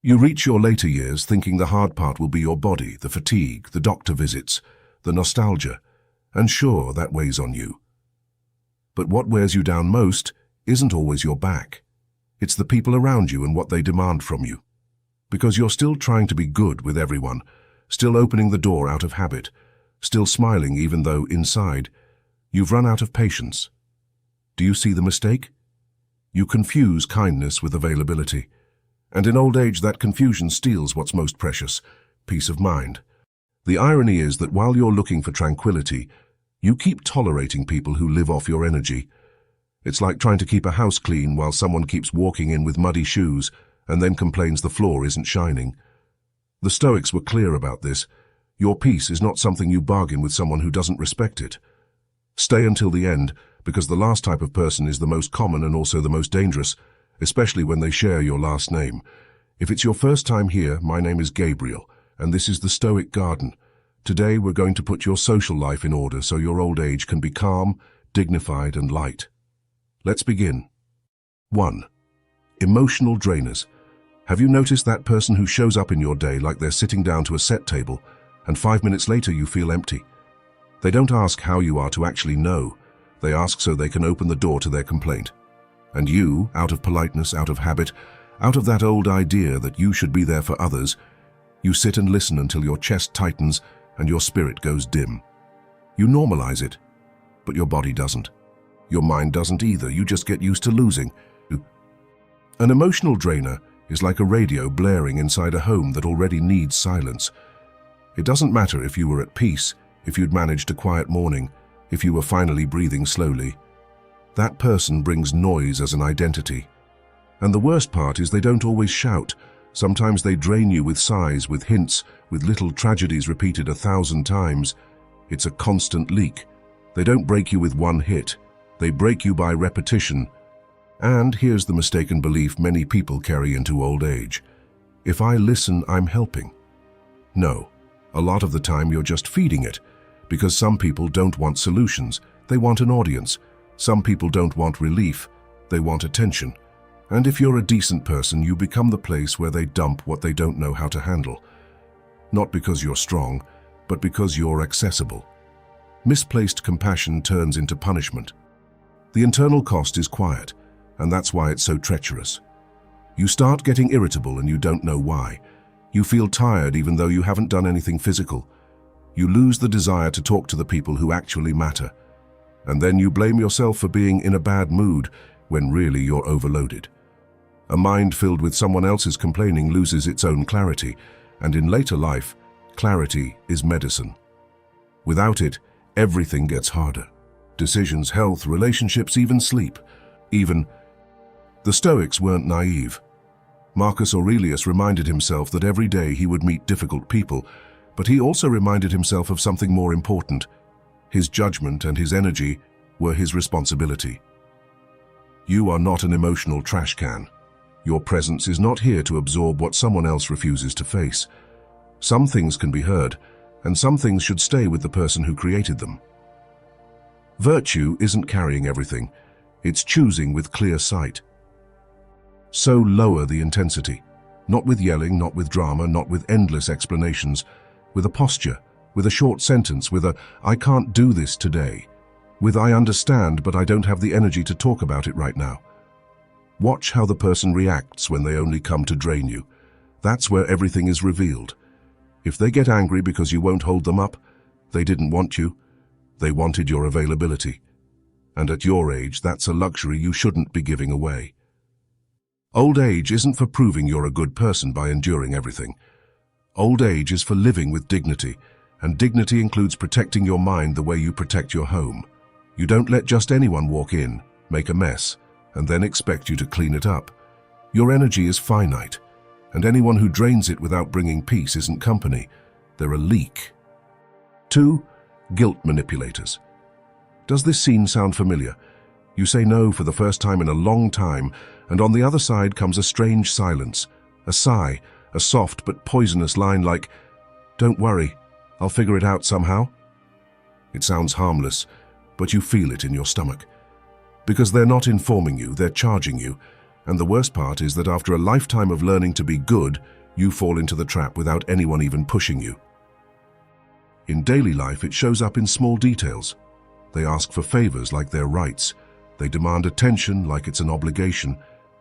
You reach your later years thinking the hard part will be your body, the fatigue, the doctor visits, the nostalgia, and sure, that weighs on you. But what wears you down most isn't always your back. It's the people around you and what they demand from you. Because you're still trying to be good with everyone, still opening the door out of habit, still smiling even though inside, you've run out of patience. Do you see the mistake? You confuse kindness with availability. And in old age, that confusion steals what's most precious, peace of mind. The irony is that while you're looking for tranquility, you keep tolerating people who live off your energy. It's like trying to keep a house clean while someone keeps walking in with muddy shoes and then complains the floor isn't shining. The Stoics were clear about this. Your peace is not something you bargain with someone who doesn't respect it. Stay until the end, because the last type of person is the most common and also the most dangerous, especially when they share your last name. If it's your first time here, my name is Gabriel, and this is the Stoic Garden. Today we're going to put your social life in order so your old age can be calm, dignified, and light. Let's begin. 1. Emotional drainers. Have you noticed that person who shows up in your day like they're sitting down to a set table, and 5 minutes later you feel empty? They don't ask how you are to actually know. They ask so they can open the door to their complaint. And you, out of politeness, out of habit, out of that old idea that you should be there for others, you sit and listen until your chest tightens and your spirit goes dim. You normalize it, but your body doesn't. Your mind doesn't either. You just get used to losing. An emotional drainer is like a radio blaring inside a home that already needs silence. It doesn't matter if you were at peace, if you'd managed a quiet morning, if you were finally breathing slowly. That person brings noise as an identity. And the worst part is they don't always shout. Sometimes they drain you with sighs, with hints, with little tragedies repeated 1,000 times. It's a constant leak. They don't break you with one hit. They break you by repetition. And here's the mistaken belief many people carry into old age. If I listen, I'm helping. No, a lot of the time you're just feeding it. Because some people don't want solutions. They want an audience. Some people don't want relief. They want attention. And if you're a decent person, you become the place where they dump what they don't know how to handle. Not because you're strong, but because you're accessible. Misplaced compassion turns into punishment. The internal cost is quiet, and that's why it's so treacherous. You start getting irritable and you don't know why. You feel tired even though you haven't done anything physical. You lose the desire to talk to the people who actually matter. And then you blame yourself for being in a bad mood when really you're overloaded. A mind filled with someone else's complaining loses its own clarity, and in later life, clarity is medicine. Without it, everything gets harder. Decisions, health, relationships, even sleep. The Stoics weren't naive. Marcus Aurelius reminded himself that every day he would meet difficult people, but he also reminded himself of something more important. His judgment and his energy were his responsibility. You are not an emotional trash can. Your presence is not here to absorb what someone else refuses to face. Some things can be heard, and some things should stay with the person who created them. Virtue isn't carrying everything. It's choosing with clear sight. So lower the intensity. Not with yelling, not with drama, not with endless explanations. With a posture, with a short sentence, with a, "I can't do this today." With, "I understand, but I don't have the energy to talk about it right now." Watch how the person reacts when they only come to drain you. That's where everything is revealed. If they get angry because you won't hold them up, they didn't want you. They wanted your availability. And at your age, that's a luxury you shouldn't be giving away. Old age isn't for proving you're a good person by enduring everything. Old age is for living with dignity, and dignity includes protecting your mind the way you protect your home. You don't let just anyone walk in, make a mess, and then expect you to clean it up. Your energy is finite, and anyone who drains it without bringing peace isn't company. They're a leak. 2. Guilt manipulators. Does this scene sound familiar? You say no for the first time in a long time, and on the other side comes a strange silence, a sigh, a soft but poisonous line like, "Don't worry, I'll figure it out somehow." It sounds harmless, but you feel it in your stomach. Because they're not informing you, they're charging you. And the worst part is that after a lifetime of learning to be good, you fall into the trap without anyone even pushing you. In daily life, it shows up in small details. They ask for favors like they're rights. They demand attention like it's an obligation.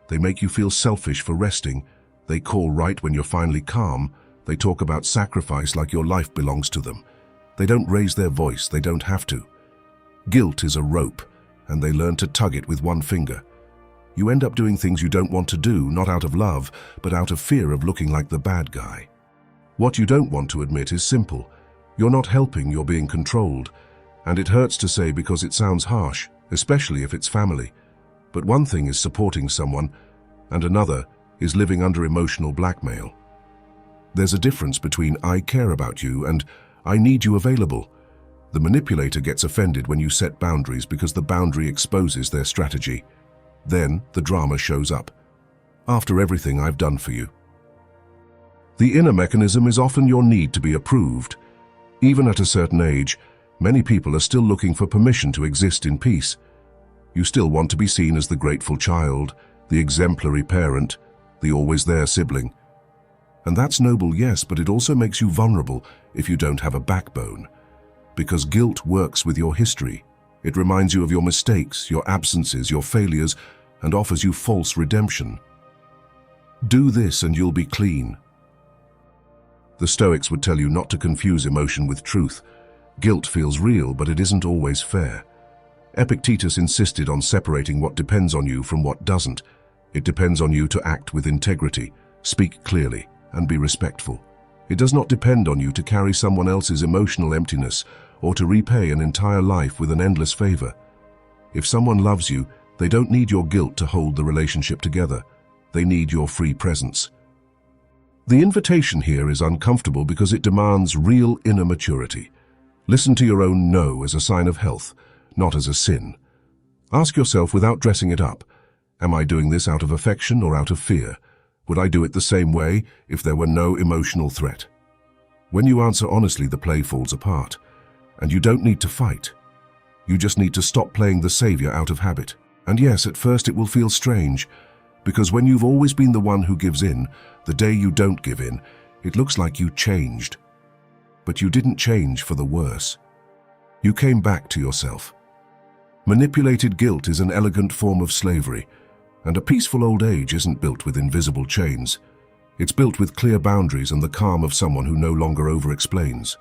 They make you feel selfish for resting. They call right when you're finally calm. They talk about sacrifice like your life belongs to them. They don't raise their voice, they don't have to. Guilt is a rope, and they learn to tug it with one finger. You end up doing things you don't want to do, not out of love, but out of fear of looking like the bad guy. What you don't want to admit is simple. You're not helping, you're being controlled. And it hurts to say because it sounds harsh, especially if it's family. But one thing is supporting someone, and another is living under emotional blackmail. There's a difference between I care about you and I need you available. The manipulator gets offended when you set boundaries because the boundary exposes their strategy. Then the drama shows up. After everything I've done for you. The inner mechanism is often your need to be approved. Even at a certain age, many people are still looking for permission to exist in peace. You still want to be seen as the grateful child, the exemplary parent, the always there sibling. And that's noble, yes, but it also makes you vulnerable if you don't have a backbone. Because guilt works with your history. It reminds you of your mistakes, your absences, your failures, and offers you false redemption. Do this and you'll be clean. The Stoics would tell you not to confuse emotion with truth. Guilt feels real, but it isn't always fair. Epictetus insisted on separating what depends on you from what doesn't. It depends on you to act with integrity, speak clearly, and be respectful. It does not depend on you to carry someone else's emotional emptiness or to repay an entire life with an endless favor. If someone loves you, they don't need your guilt to hold the relationship together. They need your free presence. The invitation here is uncomfortable because it demands real inner maturity. Listen to your own no as a sign of health, not as a sin. Ask yourself without dressing it up, am I doing this out of affection or out of fear? Would I do it the same way if there were no emotional threat? When you answer honestly, the play falls apart. And you don't need to fight. You just need to stop playing the savior out of habit. And yes, at first it will feel strange, because when you've always been the one who gives in, the day you don't give in, it looks like you changed. But you didn't change for the worse. You came back to yourself. Manipulated guilt is an elegant form of slavery, and a peaceful old age isn't built with invisible chains. It's built with clear boundaries and the calm of someone who no longer over-explains.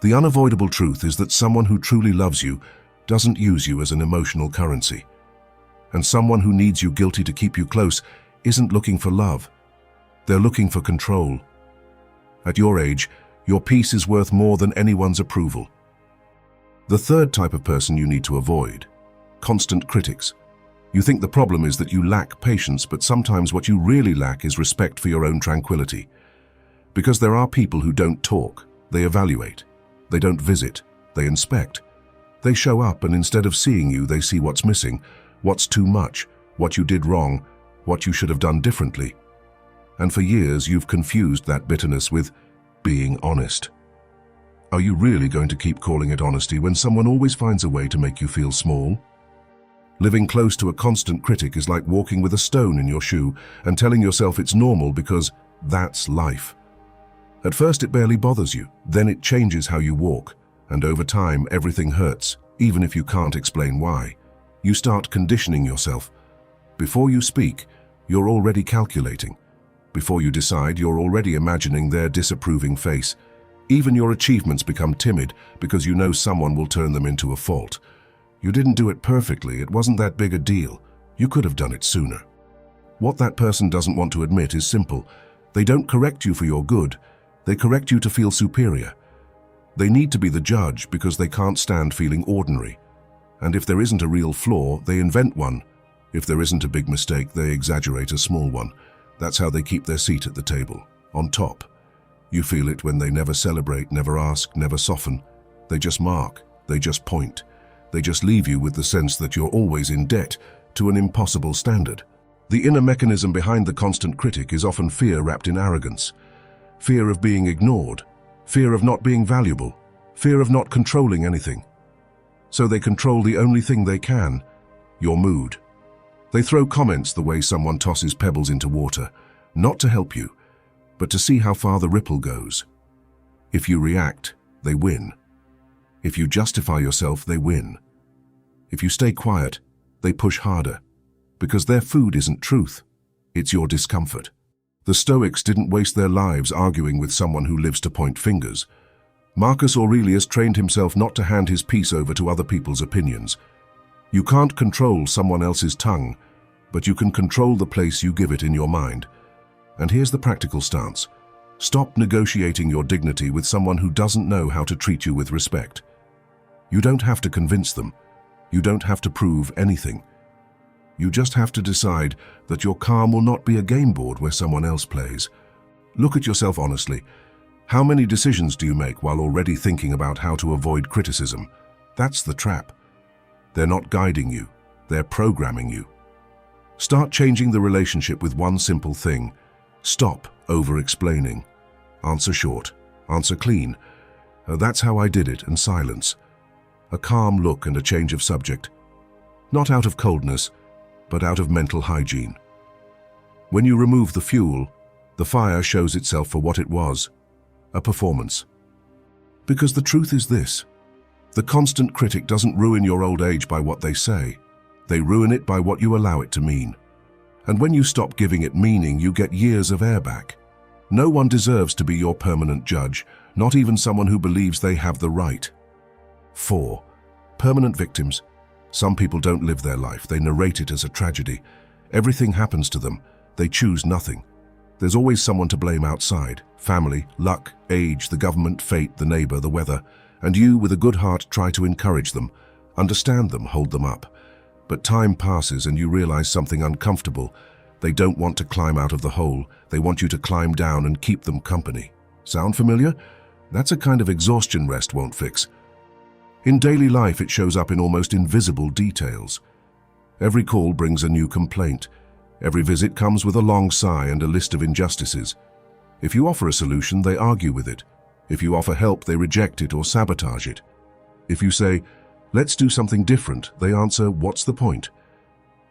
The unavoidable truth is that someone who truly loves you doesn't use you as an emotional currency. And someone who needs you guilty to keep you close isn't looking for love. They're looking for control. At your age, your peace is worth more than anyone's approval. The third type of person you need to avoid: constant critics. You think the problem is that you lack patience, but sometimes what you really lack is respect for your own tranquility. Because there are people who don't talk, they evaluate. They don't visit, they inspect. They show up, and instead of seeing you, they see what's missing, what's too much, what you did wrong, what you should have done differently. And for years, you've confused that bitterness with being honest. Are you really going to keep calling it honesty when someone always finds a way to make you feel small? Living close to a constant critic is like walking with a stone in your shoe and telling yourself it's normal because that's life. At first it barely bothers you, then it changes how you walk, and over time everything hurts, even if you can't explain why. You start conditioning yourself. Before you speak, you're already calculating. Before you decide, you're already imagining their disapproving face. Even your achievements become timid because you know someone will turn them into a fault. You didn't do it perfectly, it wasn't that big a deal. You could have done it sooner. What that person doesn't want to admit is simple. They don't correct you for your good. They correct you to feel superior. They need to be the judge because they can't stand feeling ordinary. And if there isn't a real flaw, they invent one. If there isn't a big mistake, they exaggerate a small one. That's how they keep their seat at the table, on top. You feel it when they never celebrate, never ask, never soften. They just mark, they just point. They just leave you with the sense that you're always in debt to an impossible standard. The inner mechanism behind the constant critic is often fear wrapped in arrogance. Fear of being ignored, fear of not being valuable, fear of not controlling anything. So they control the only thing they can, your mood. They throw comments the way someone tosses pebbles into water, not to help you, but to see how far the ripple goes. If you react, they win. If you justify yourself, they win. If you stay quiet, they push harder, because their food isn't truth, it's your discomfort. The Stoics didn't waste their lives arguing with someone who lives to point fingers. Marcus Aurelius trained himself not to hand his peace over to other people's opinions. You can't control someone else's tongue, but you can control the place you give it in your mind. And here's the practical stance. Stop negotiating your dignity with someone who doesn't know how to treat you with respect. You don't have to convince them. You don't have to prove anything. You just have to decide that your calm will not be a game board where someone else plays. Look at yourself honestly. How many decisions do you make while already thinking about how to avoid criticism? That's the trap. They're not guiding you, they're programming you. Start changing the relationship with one simple thing. Stop over-explaining. Answer short, answer clean. That's how I did it, and silence. A calm look and a change of subject. Not out of coldness, but out of mental hygiene. When you remove the fuel, the fire shows itself for what it was, a performance. Because the truth is this: the constant critic doesn't ruin your old age by what they say. They ruin it by what you allow it to mean. And when you stop giving it meaning, you get years of air back. No one deserves to be your permanent judge, not even someone who believes they have the right. 4. Permanent victims. Some people don't live their life, they narrate it as a tragedy. Everything happens to them, they choose nothing. There's always someone to blame outside: family, luck, age, the government, fate, the neighbor, the weather. And you, with a good heart, try to encourage them, understand them, hold them up. But time passes and you realize something uncomfortable. They don't want to climb out of the hole, they want you to climb down and keep them company. Sound familiar? That's a kind of exhaustion rest won't fix. In daily life, it shows up in almost invisible details. Every call brings a new complaint. Every visit comes with a long sigh and a list of injustices. If you offer a solution, they argue with it. If you offer help, they reject it or sabotage it. If you say, "Let's do something different," they answer, "What's the point?"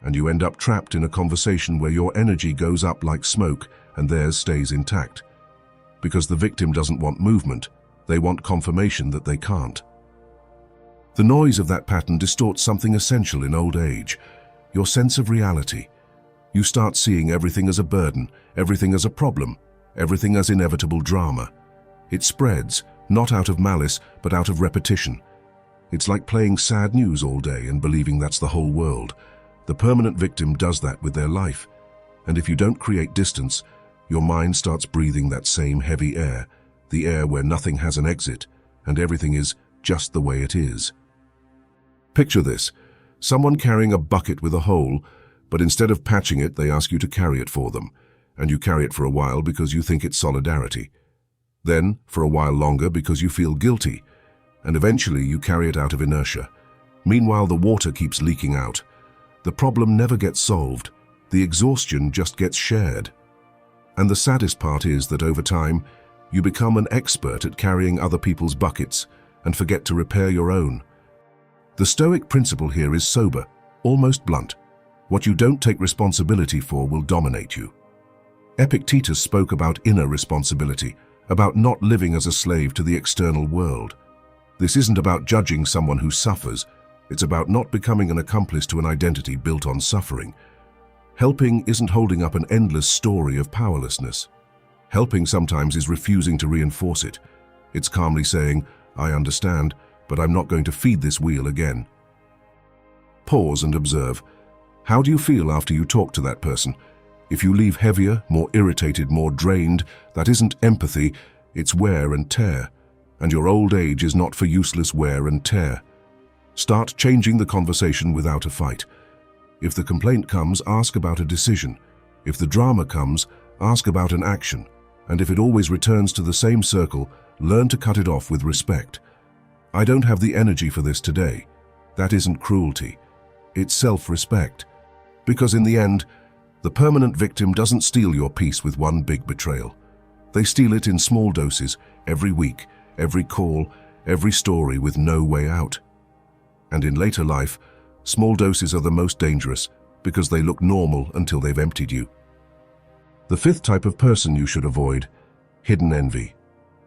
And you end up trapped in a conversation where your energy goes up like smoke and theirs stays intact. Because the victim doesn't want movement, they want confirmation that they can't. The noise of that pattern distorts something essential in old age: your sense of reality. You start seeing everything as a burden, everything as a problem, everything as inevitable drama. It spreads, not out of malice, but out of repetition. It's like playing sad news all day and believing that's the whole world. The permanent victim does that with their life. And if you don't create distance, your mind starts breathing that same heavy air, the air where nothing has an exit, and everything is just the way it is. Picture this: someone carrying a bucket with a hole, but instead of patching it, they ask you to carry it for them. And you carry it for a while because you think it's solidarity. Then, for a while longer, because you feel guilty. And eventually you carry it out of inertia. Meanwhile, the water keeps leaking out. The problem never gets solved. The exhaustion just gets shared. And the saddest part is that over time, you become an expert at carrying other people's buckets and forget to repair your own. The Stoic principle here is sober, almost blunt. What you don't take responsibility for will dominate you. Epictetus spoke about inner responsibility, about not living as a slave to the external world. This isn't about judging someone who suffers. It's about not becoming an accomplice to an identity built on suffering. Helping isn't holding up an endless story of powerlessness. Helping sometimes is refusing to reinforce it. It's calmly saying, "I understand, but I'm not going to feed this wheel again." Pause and observe. How do you feel after you talk to that person? If you leave heavier, more irritated, more drained, that isn't empathy, it's wear and tear. And your old age is not for useless wear and tear. Start changing the conversation without a fight. If the complaint comes, ask about a decision. If the drama comes, ask about an action. And if it always returns to the same circle, learn to cut it off with respect. "I don't have the energy for this today." That isn't cruelty. It's self-respect. Because in the end, the permanent victim doesn't steal your peace with one big betrayal. They steal it in small doses, every week, every call, every story with no way out. And in later life, small doses are the most dangerous, because they look normal until they've emptied you. The fifth type of person you should avoid: hidden envy.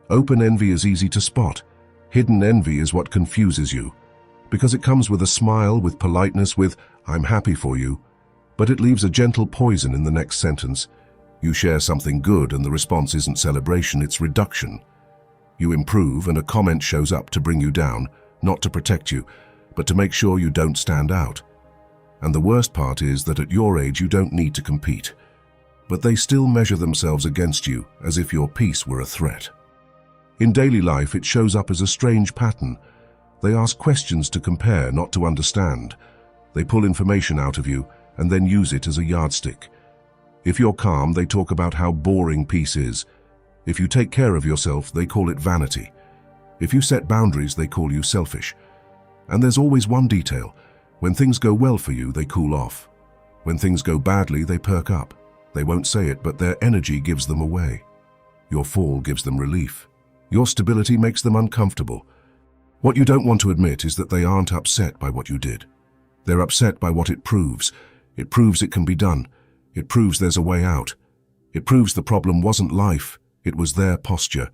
Open envy is easy to spot. Hidden envy is what confuses you, because it comes with a smile, with politeness, with "I'm happy for you," but it leaves a gentle poison in the next sentence. You share something good and the response isn't celebration, it's reduction. You improve and a comment shows up to bring you down, not to protect you, but to make sure you don't stand out. And the worst part is that at your age you don't need to compete, but they still measure themselves against you as if your peace were a threat. In daily life, it shows up as a strange pattern. They ask questions to compare, not to understand. They pull information out of you and then use it as a yardstick. If you're calm, they talk about how boring peace is. If you take care of yourself, they call it vanity. If you set boundaries, they call you selfish. And there's always one detail. When things go well for you, they cool off. When things go badly, they perk up. They won't say it, but their energy gives them away. Your fall gives them relief. Your stability makes them uncomfortable. What you don't want to admit is that they aren't upset by what you did. They're upset by what it proves. It proves it can be done. It proves there's a way out. It proves the problem wasn't life, it was their posture.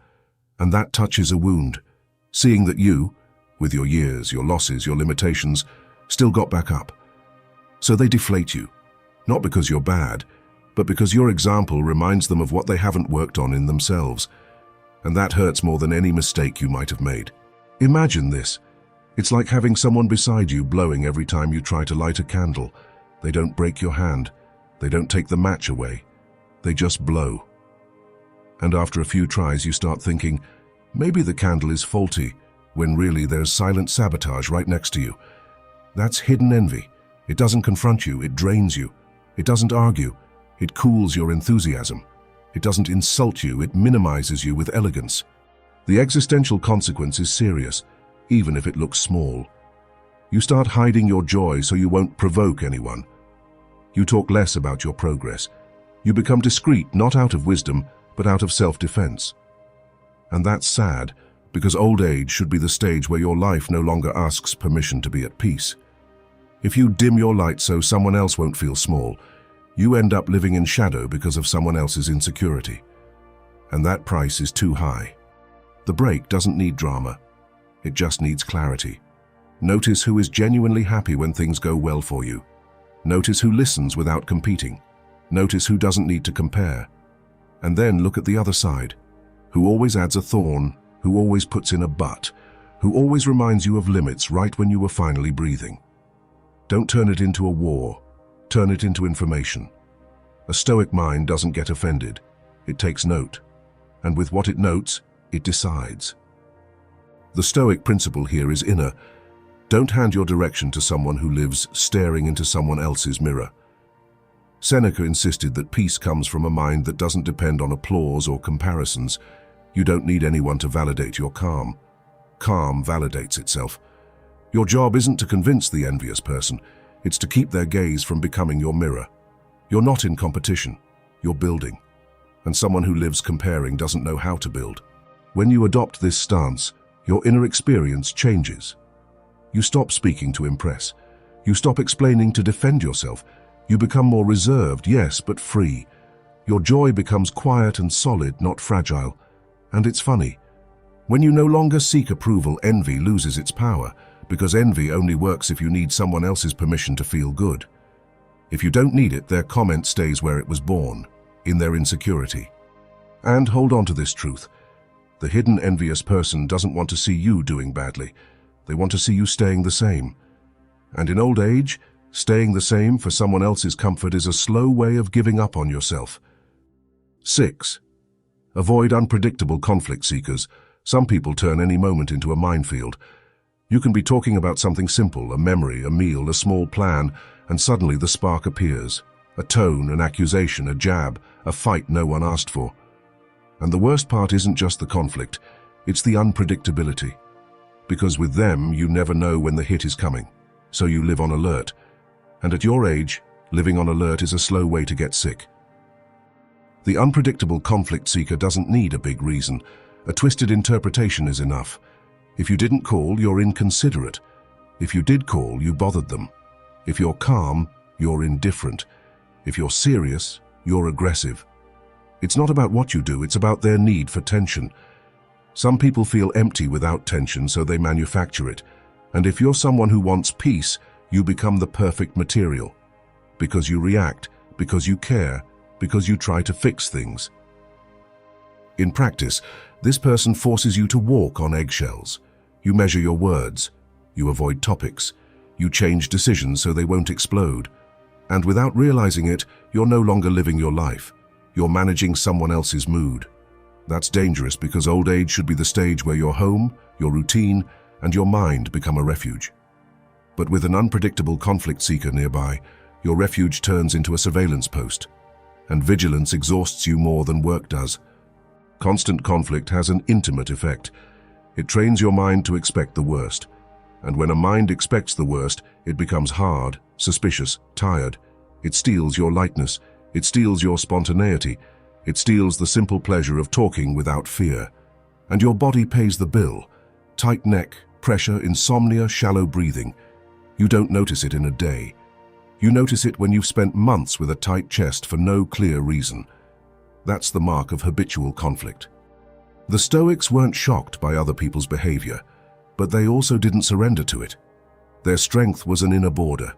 And that touches a wound. Seeing that you, with your years, your losses, your limitations, still got back up. So they deflate you. Not because you're bad, but because your example reminds them of what they haven't worked on in themselves. And that hurts more than any mistake you might have made. Imagine this. It's like having someone beside you blowing every time you try to light a candle. They don't break your hand. They don't take the match away. They just blow. And after a few tries, you start thinking, maybe the candle is faulty, when really there's silent sabotage right next to you. That's hidden envy. It doesn't confront you, it drains you. It doesn't argue. It cools your enthusiasm. It doesn't insult you, it minimizes you with elegance. The existential consequence is serious, even if it looks small. You start hiding your joy so you won't provoke anyone. You talk less about your progress. You become discreet, not out of wisdom, but out of self-defense. And that's sad, because old age should be the stage where your life no longer asks permission to be at peace. If you dim your light so someone else won't feel small, you end up living in shadow because of someone else's insecurity. And that price is too high. The break doesn't need drama. It just needs clarity. Notice who is genuinely happy when things go well for you. Notice who listens without competing. Notice who doesn't need to compare. And then look at the other side. Who always adds a thorn, who always puts in a but, who always reminds you of limits right when you were finally breathing. Don't turn it into a war. Turn it into information. A Stoic mind doesn't get offended. It takes note. And with what it notes, it decides. The Stoic principle here is inner. Don't hand your direction to someone who lives staring into someone else's mirror. Seneca insisted that peace comes from a mind that doesn't depend on applause or comparisons. You don't need anyone to validate your calm. Calm validates itself. Your job isn't to convince the envious person. It's to keep their gaze from becoming your mirror. You're not in competition. You're building. And someone who lives comparing doesn't know how to build. When you adopt this stance, your inner experience changes. You stop speaking to impress. You stop explaining to defend yourself. You become more reserved, yes, but free. Your joy becomes quiet and solid, not fragile. And it's funny. When you no longer seek approval, envy loses its power, because envy only works if you need someone else's permission to feel good. If you don't need it, their comment stays where it was born, in their insecurity. And hold on to this truth. The hidden envious person doesn't want to see you doing badly. They want to see you staying the same. And in old age, staying the same for someone else's comfort is a slow way of giving up on yourself. 6. Avoid unpredictable conflict seekers. Some people turn any moment into a minefield. You can be talking about something simple, a memory, a meal, a small plan, and suddenly the spark appears. A tone, an accusation, a jab, a fight no one asked for. And the worst part isn't just the conflict, it's the unpredictability. Because with them, you never know when the hit is coming, so you live on alert. And at your age, living on alert is a slow way to get sick. The unpredictable conflict seeker doesn't need a big reason. A twisted interpretation is enough. If you didn't call, you're inconsiderate. If you did call, you bothered them. If you're calm, you're indifferent. If you're serious, you're aggressive. It's not about what you do, it's about their need for tension. Some people feel empty without tension, so they manufacture it. And if you're someone who wants peace, you become the perfect material. Because you react, because you care, because you try to fix things. In practice, this person forces you to walk on eggshells. You measure your words. You avoid topics. You change decisions so they won't explode. And without realizing it, you're no longer living your life. You're managing someone else's mood. That's dangerous because old age should be the stage where your home, your routine, and your mind become a refuge. But with an unpredictable conflict seeker nearby, your refuge turns into a surveillance post, and vigilance exhausts you more than work does. Constant conflict has an intimate effect. It trains your mind to expect the worst. And when a mind expects the worst, it becomes hard, suspicious, tired. It steals your lightness. It steals your spontaneity. It steals the simple pleasure of talking without fear. And your body pays the bill. Tight neck, pressure, insomnia, shallow breathing. You don't notice it in a day. You notice it when you've spent months with a tight chest for no clear reason. That's the mark of habitual conflict. The Stoics weren't shocked by other people's behavior, but they also didn't surrender to it. Their strength was an inner border.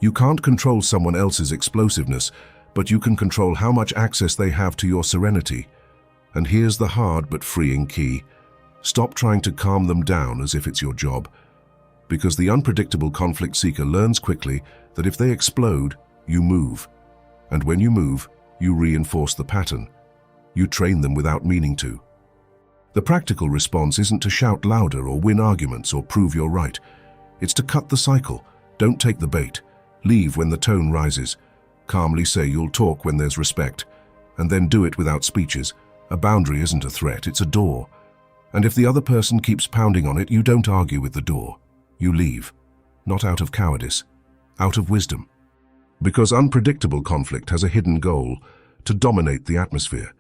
You can't control someone else's explosiveness, but you can control how much access they have to your serenity. And here's the hard but freeing key. Stop trying to calm them down as if it's your job. Because the unpredictable conflict seeker learns quickly that if they explode, you move. And when you move, you reinforce the pattern. You train them without meaning to. The practical response isn't to shout louder or win arguments or prove you're right. It's to cut the cycle. Don't take the bait. Leave when the tone rises. Calmly say you'll talk when there's respect. And then do it without speeches. A boundary isn't a threat, it's a door. And if the other person keeps pounding on it, you don't argue with the door. You leave. Not out of cowardice. Out of wisdom. Because unpredictable conflict has a hidden goal: to dominate the atmosphere.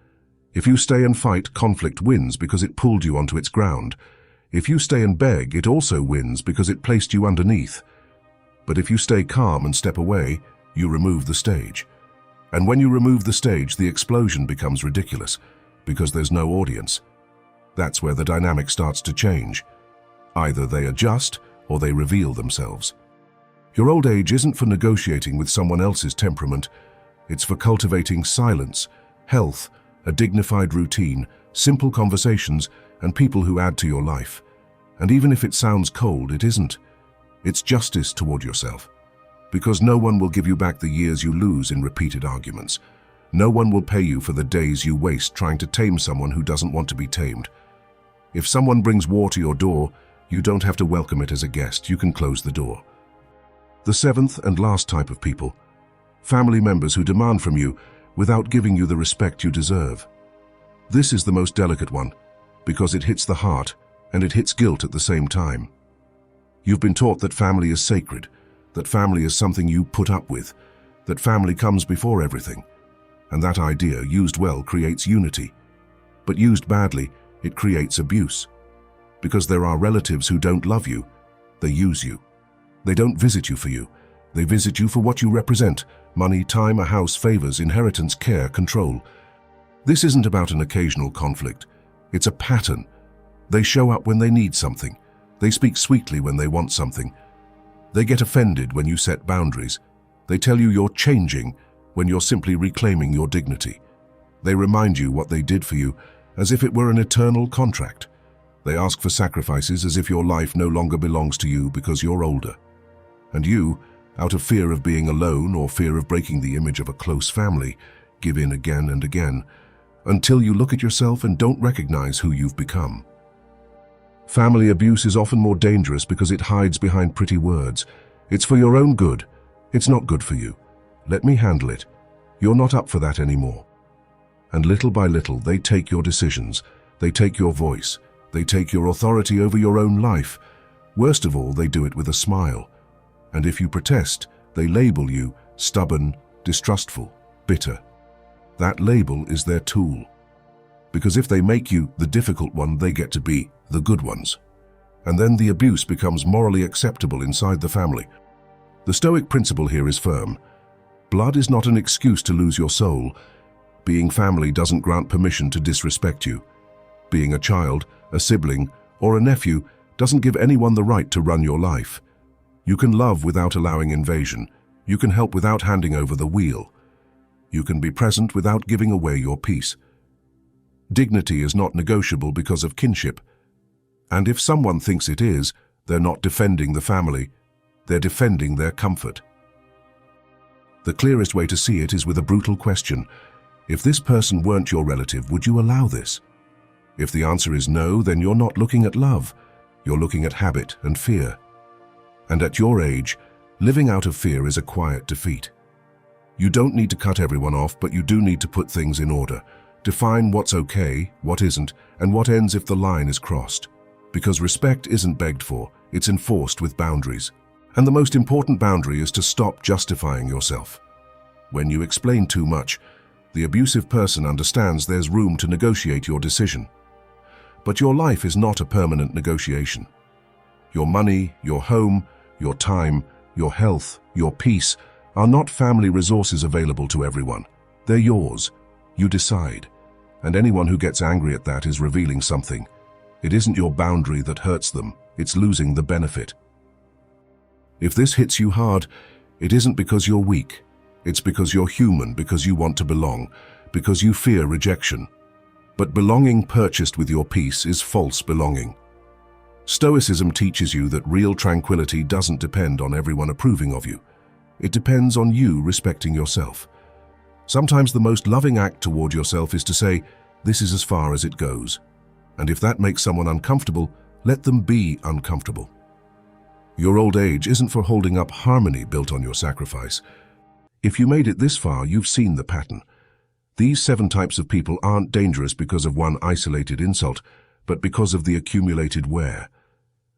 If you stay and fight, conflict wins because it pulled you onto its ground. If you stay and beg, it also wins because it placed you underneath. But if you stay calm and step away, you remove the stage. And when you remove the stage, the explosion becomes ridiculous because there's no audience. That's where the dynamic starts to change. Either they adjust or they reveal themselves. Your old age isn't for negotiating with someone else's temperament. It's for cultivating silence, health, a dignified routine, simple conversations, and people who add to your life. And even if it sounds cold, it isn't. It's justice toward yourself. Because no one will give you back the years you lose in repeated arguments. No one will pay you for the days you waste trying to tame someone who doesn't want to be tamed. If someone brings war to your door, you don't have to welcome it as a guest. You can close the door. The seventh and last type of people: family members who demand from you without giving you the respect you deserve. This is the most delicate one, because it hits the heart and it hits guilt at the same time. You've been taught that family is sacred, that family is something you put up with, that family comes before everything. And that idea, used well, creates unity. But used badly, it creates abuse. Because there are relatives who don't love you, they use you. They don't visit you for you. They visit you for what you represent: money, time, a house, favors, inheritance, care, control. This isn't about an occasional conflict. It's a pattern. They show up when they need something. They speak sweetly when they want something. They get offended when you set boundaries. They tell you you're changing when you're simply reclaiming your dignity. They remind you what they did for you as if it were an eternal contract. They ask for sacrifices as if your life no longer belongs to you because you're older. And you, out of fear of being alone or fear of breaking the image of a close family, give in again and again, until you look at yourself and don't recognize who you've become. Family abuse is often more dangerous because it hides behind pretty words. It's for your own good. It's not good for you. Let me handle it. You're not up for that anymore. And little by little, they take your decisions. They take your voice. They take your authority over your own life. Worst of all, they do it with a smile. And if you protest, they label you stubborn, distrustful, bitter. That label is their tool. Because if they make you the difficult one, they get to be the good ones. And then the abuse becomes morally acceptable inside the family. The Stoic principle here is firm. Blood is not an excuse to lose your soul. Being family doesn't grant permission to disrespect you. Being a child, a sibling, or a nephew doesn't give anyone the right to run your life. You can love without allowing invasion. You can help without handing over the wheel. You can be present without giving away your peace. Dignity is not negotiable because of kinship. And if someone thinks it is, they're not defending the family. They're defending their comfort. The clearest way to see it is with a brutal question. If this person weren't your relative, would you allow this? If the answer is no, then you're not looking at love. You're looking at habit and fear. And at your age, living out of fear is a quiet defeat. You don't need to cut everyone off, but you do need to put things in order. Define what's okay, what isn't, and what ends if the line is crossed. Because respect isn't begged for, it's enforced with boundaries. And the most important boundary is to stop justifying yourself. When you explain too much, the abusive person understands there's room to negotiate your decision. But your life is not a permanent negotiation. Your money, your home, your time, your health, your peace are not family resources available to everyone. They're yours. You decide. And anyone who gets angry at that is revealing something. It isn't your boundary that hurts them, it's losing the benefit. If this hits you hard, it isn't because you're weak. It's because you're human, because you want to belong, because you fear rejection. But belonging purchased with your peace is false belonging. Stoicism teaches you that real tranquility doesn't depend on everyone approving of you. It depends on you respecting yourself. Sometimes the most loving act toward yourself is to say, this is as far as it goes. And if that makes someone uncomfortable, let them be uncomfortable. Your old age isn't for holding up harmony built on your sacrifice. If you made it this far, you've seen the pattern. These 7 types of people aren't dangerous because of one isolated insult, but because of the accumulated wear.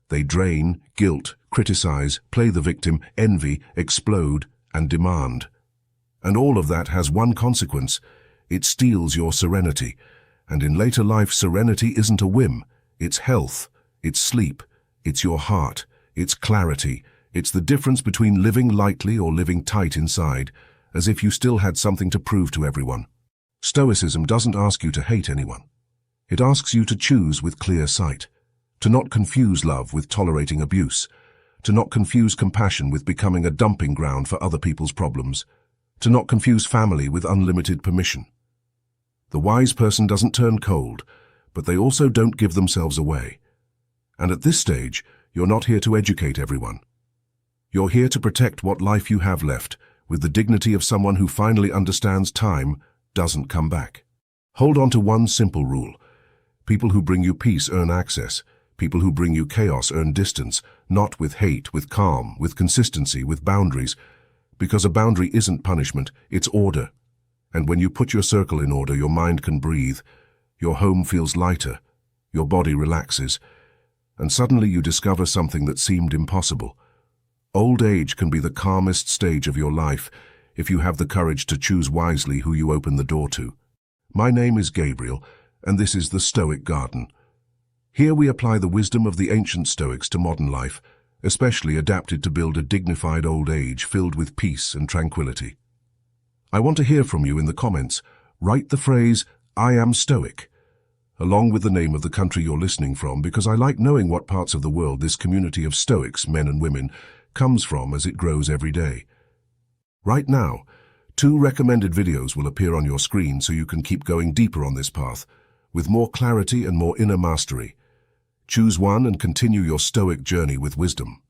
They drain, guilt, criticize, play the victim, envy, explode, and demand. And all of that has one consequence. It steals your serenity. And in later life, serenity isn't a whim. It's health, it's sleep, it's your heart, it's clarity. It's the difference between living lightly or living tight inside, as if you still had something to prove to everyone. Stoicism doesn't ask you to hate anyone. It asks you to choose with clear sight, to not confuse love with tolerating abuse, to not confuse compassion with becoming a dumping ground for other people's problems, to not confuse family with unlimited permission. The wise person doesn't turn cold, but they also don't give themselves away. And at this stage, you're not here to educate everyone. You're here to protect what life you have left, with the dignity of someone who finally understands time doesn't come back. Hold on to one simple rule. People who bring you peace earn access. People who bring you chaos earn distance, not with hate, with calm, with consistency, with boundaries. Because a boundary isn't punishment, it's order. And when you put your circle in order, your mind can breathe. Your home feels lighter. Your body relaxes. And suddenly you discover something that seemed impossible. Old age can be the calmest stage of your life if you have the courage to choose wisely who you open the door to. My name is Gabriel, and this is the Stoic Garden. Here we apply the wisdom of the ancient Stoics to modern life, especially adapted to build a dignified old age filled with peace and tranquility. I want to hear from you in the comments. Write the phrase, "I am Stoic," along with the name of the country you're listening from, because I like knowing what parts of the world this community of Stoics, men and women, comes from as it grows every day. Right now, 2 recommended videos will appear on your screen so you can keep going deeper on this path, with more clarity and more inner mastery. Choose one and continue your Stoic journey with wisdom.